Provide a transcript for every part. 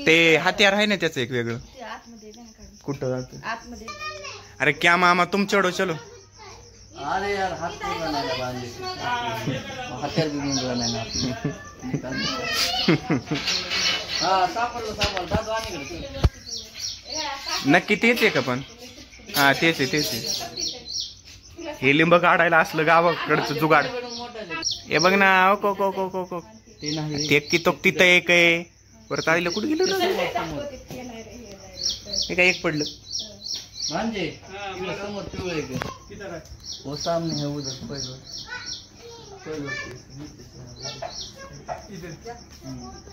ते हत्यार आहे ना त्याचं एक वेगळं कुठं आतमध्ये. अरे क्या मामा तुम चढो चलो. अरे यार हात हत्यार बी मिळाला नाही ना. हा सापडलं दादू आणि नक्की तेच आहे का पण. हा तेच आहे. हे लिंब काढायला असलं गावाकडचं जुगाड. हे बघ ना को ते कितोक तिथं एक आहे. परत आईला कुठे गेलो हे काय एक पडलं म्हणजे समोर पिवळं आहे वो सामने है उधर पहिलं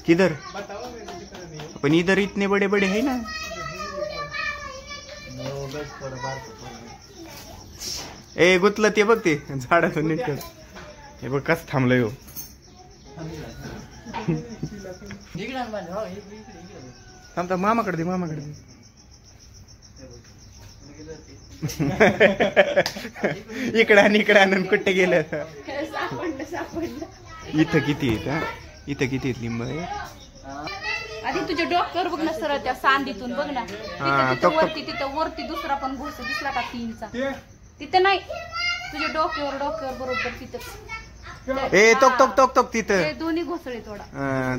किधर पण इधर इतने बड़े बड़े है ना. ए गुतलं ते बघ ते झाडाचं नीट कर. हे बघ कसं थांबलंय हो. थांबता मामाकडे दे इकडं आणि कुठे गेलं. इथं किती आहेत लिंब आहे. आधी तुझ्या डॉक्टर बघ ना सर त्या सांदीतून बघ ना तिथं वरती दुसरा पण घोस दिसला का 3चा तिथं नाही तुझ्या डोक्यावर बरोबर तिथं. ए तोक तिथं दोन्ही घोसळे थोडा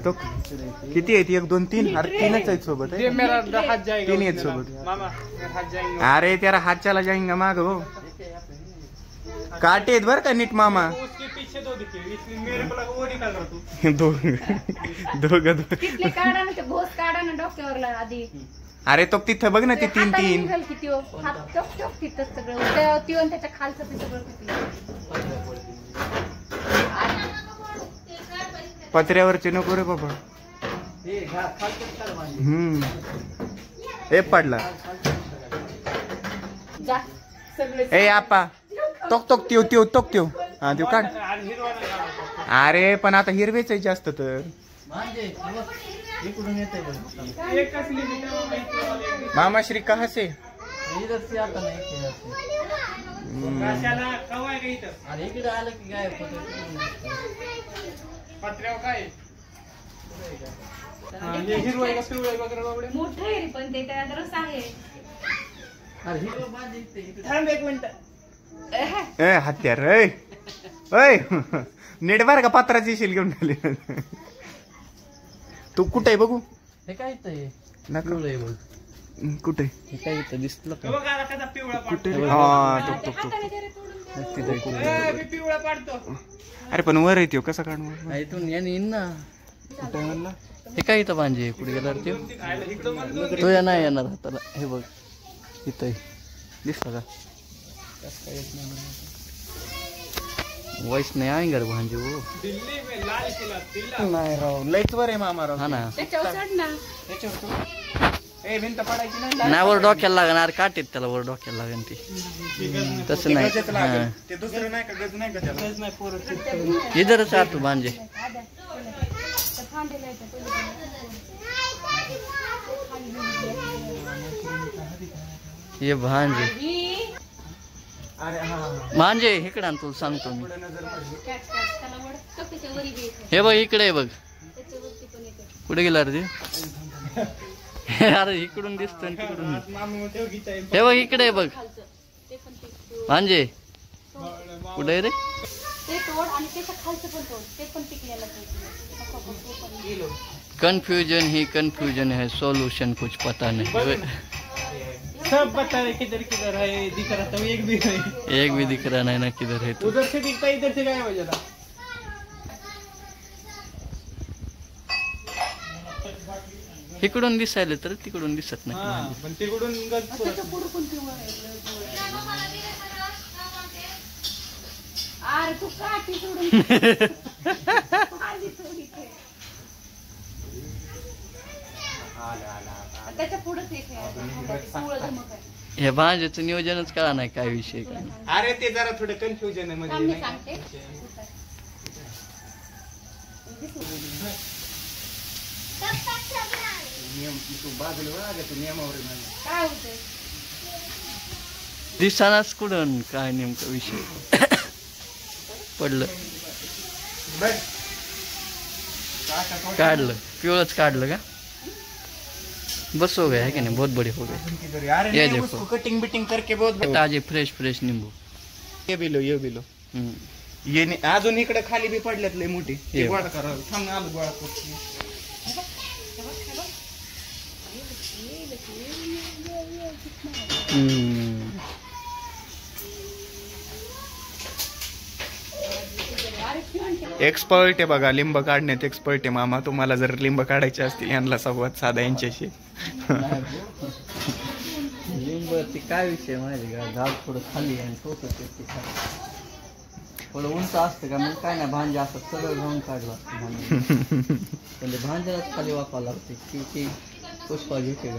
तो किती आहेत 1 2 3 अरे 3च आहेत सोबत. 3 आहेत सोबत. अरे तेरा हात चला जाएंगा माग हो. काटे आहेत बर का नीट मामा. तिथले काढा ना ते घोस काढा ना डोक्यावरला आधी. अरे तो तिथं बघ ना ते 3 किती हात चोक तिथं सगळं तिवन त्याच्या खालचं ते सगळं पत्र्यावरचे नको रे बाबा. हे पडला ए आपा तोक त्यो हा त्यो काढ. अरे पण आता हिरवेच आहे जास्त तर. मामा श्री कहा से हत्यार नीट बार का पत्राची शिल घेऊन आली. तू कुठे आहे बघू. हे काय कुठे काय इथं दिसलं कुठे. अरे पण वर येतो कसा काढू इथून येईन ना. हे काय इथं पांजे कुठे गेला तो या नाही येणार हाताला. हे बघ इथं दिसला का वॉइस नाही आहे घर भांजे वो नाही राव लयच वर आहे मामा राव. हा ना ए भिंत पडायची नाही वर डोक्याला लागणार काटेत त्याला वर डोक्याला लागेल ती तसं नाही. ते दुसरं नाही का गज नाही का त्याला गज नाही इधरच राहतो भांजे. ये भांजे भांजे इकडे आण तुला सांगतो मी. हे बघ इकडे बघ कुठे गेला रे ते. अरे इकडून दिसत तिकडून. हे बघ इकडे बघ भांजे कुठे रे. कंफ्यूजन है सॉल्यूशन कुछ पता नहीं. सब बता रहे किधर है दिख रहा था एक भी दिख रहा नहीं ना किधर है. उधर से दिखता इधर से गायब हो जाता. इकडून दिसायला तर तिकडून दिसत नाही. पण तिकडून हे भांजेचं नियोजनच कळा नाही काय विषय काय. अरे ते जरा थोडं कन्फ्युजन आहे म्हणजे दिसानाच कुठून काय नेमकं विषय पडलं. काढलं पिवळच काढलं का बस हो गया है कि नहीं बहुत बड़ी हो गई अरे ये नहीं, देखो। उसको कटिंग बिटिंग करके बहुत ताजे फ्रेश फ्रेश नींबू ये बिलो ये नाही, अजून इकडे खाली बी पडल्यात लय मोठी ये. गोळा करा थांब ना, आलू गोळा करतो. एक्सपर्ट आहे बघा लिंब काढण्यात, एक्सपर्ट आहे मामा. तुम्हाला जर लिंब काढायचे असतील यांना संवाद साधा यांच्याशी. लिंबाची काय विषय माहिती का झाड थोडं खाली आणि टोचत थोडं उंच असतं का मग काय नाही भांजे असं सगळं घेऊन काढलं असतं भांजे पण ते भांज्यालाच खाली वापरावं लागते की पुष्पा घेते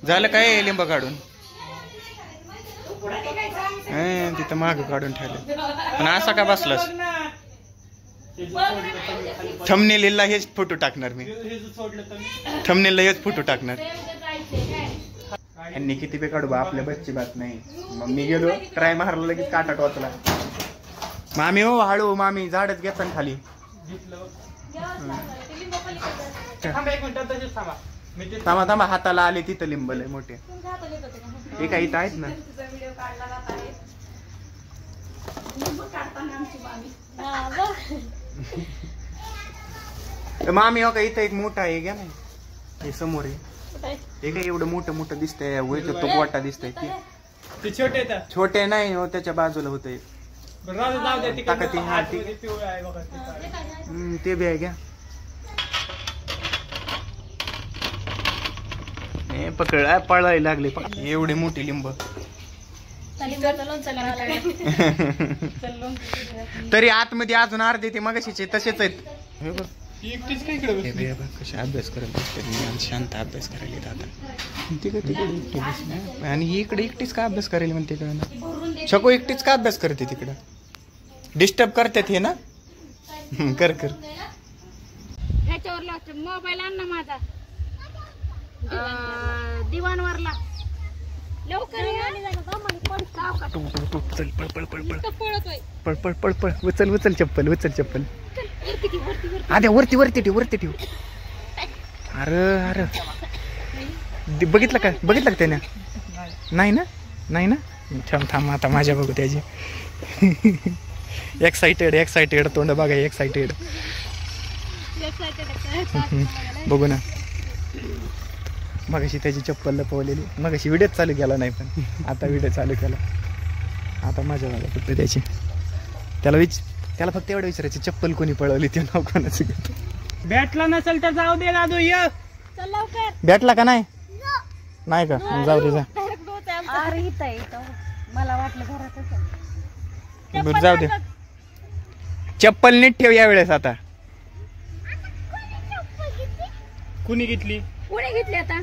झालं काय लिंब काढून तिथं माग काढून ठेवलं. पण असा का बसलास? थंबनेलला हेच फोटो टाकणार मी, थंबनेलला हेच फोटो टाकणार. यांनी किती बे काढू बा, आपल्या बच्ची बात नाही. मग मी गेलो ट्राय मारला लगेच काटा टोचला. मामी हो हळू, मामी झाडच घेता खाली. थांबा थांबा, हाताला आले तिथं लिंब लय मोठे. हे काही इथं आहेत ना. मामी हो का इथं एक मोठा आहे घ्या नाही, हे समोर आहे. हे काय एवढं मोठं मोठं दिसतंय, तो गोटा दिसतंय. ते छोटे छोटे नाही हो, त्याच्या बाजूला होत ते बी आहे घ्या. हे पकड पळायला लागले एवढे मोठी लिंब. तरी आतमध्ये अजून अर्धे ते मगाशीचे तसेच आहेत. कशा अभ्यास करत शांत अभ्यास करायला आता. आणि ही इकडे एकटीच का अभ्यास करायला म्हणते कळलं. छको एकटीच का अभ्यास करते तिकडं, डिस्टर्ब करतात हे ना. कर कर ह्याच्यावर लागतो मोबाईल आण ना माझा, दिवाणवरला लवकर पळ पळ पळ पळ. उचल उचल चप्पल, उचल चप्पल. आद्या वरती वरती ठेव, वरती ठेव. अरे अरे बघितलं का, बघितलं का त्याने? नाही ना, नाही ना. थांब थांब आता माझ्या बघू त्याची. एक्साइटेड एक्साइटेड तोंड बघा, एक्साइटेड. बघू ना, मगाशी त्याची चप्पल लपवलेली. मगाशी व्हिडिओ चालू केला नाही, पण आता व्हिडिओ चालू केला. आता माझ्या बघा फक्त त्याची. त्याला फक्त एवढं विचारायची चप्पल कोणी पळवली, ते नाव कोणाचं घेतो. भेटला नसेल तर जाऊ दे दादू. ये भेटला का नाही? नाही का, जाऊ दे जा. मला वाटलं घरातच. बरं जाऊ दे, चप्पल नीट ठेव या वेळेस. आता कुणी घेतली? कोणी घेतली आता?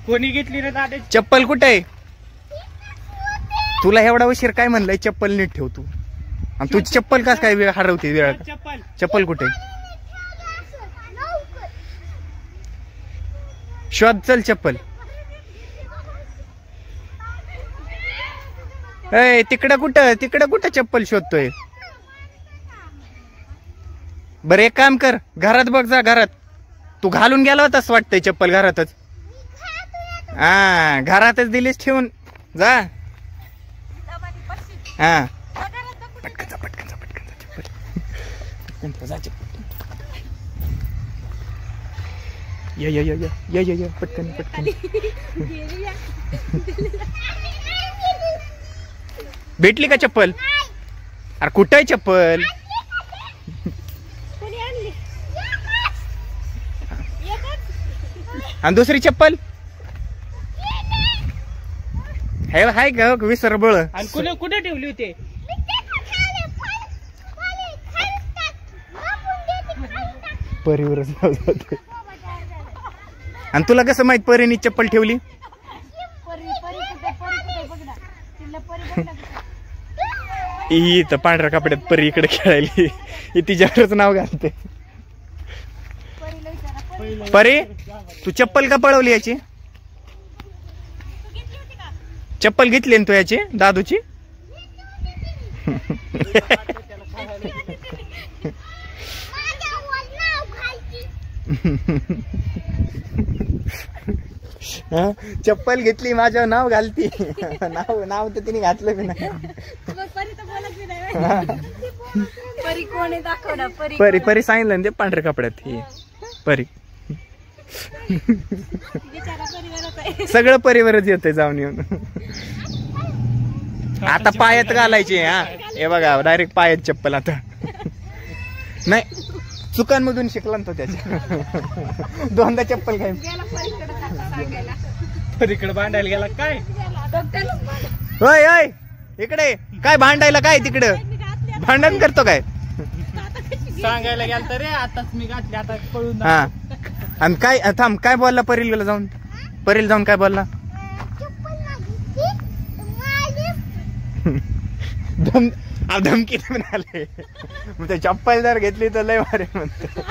कोणी घेतली रे दादा? चप्पल कुठे आहे? तुला एवढा उशीर काय म्हणलंय चप्पल नीट ठेव तू, आणि तुझी चप्पल कस काय वेळ हरवते वेळ? चप्पल कुठे? शोध, चल चप्पल. ए तिकडं कुठं चप्पल शोधतोय? बरं एक काम कर, घरात बघ जा. घरात तू घालून गेला होतास वाटतंय चप्पल घरातच. हा घरातच दिलीस ठेवून जा. हा पटकन जा, पटकन जा, पटकन जा. चप्पल पटकन जा, चप्पल. ये पटकन पटकन. भेटली का चप्पल? अरे कुठं आहे चप्पल? आणि दुसरी चप्पल हाय का विसर बळ. आणि कुठे ठेवली होती? परीवरच नाव जाते. आणि तुला कसं माहित परीने चप्पल ठेवली? ही तर पांढऱ्या कपड्यात परी इकडे खेळायली, ही तिच्यावरच नाव घालते. परी तू चप्पल का पळवली याची? चप्पल घेतली ना तू याची दादूची? चप्पल घेतली माझ्यावर नाव घालती. नाव तर तिने घातलं बी नाही. परी कोणी दाखवणार? परी परी सांगितलं ना ते पांढऱ्या कपड्यात ही परी. सगळं परिवारच येतंय जाऊन येऊन. आता पायात घालायचे. हा हे बघा डायरेक्ट पायात चप्पल. आता नाही चुकांमधून शिकला ना तो त्याच्या. दोनदा चप्पल काय परीकडे भांडायला गेला काय? होय होय इकडे काय भांडायला काय तिकडं भांडण करतो काय? सांगायला गेला तर रे आताच मी घातली आता पळून. हा आणि काय थांब काय बोलला परील गेला जाऊन? परील जाऊन काय बोलला? धमकी पण आले. मग ते चप्पल जर घेतली तर लय मारे म्हणतो.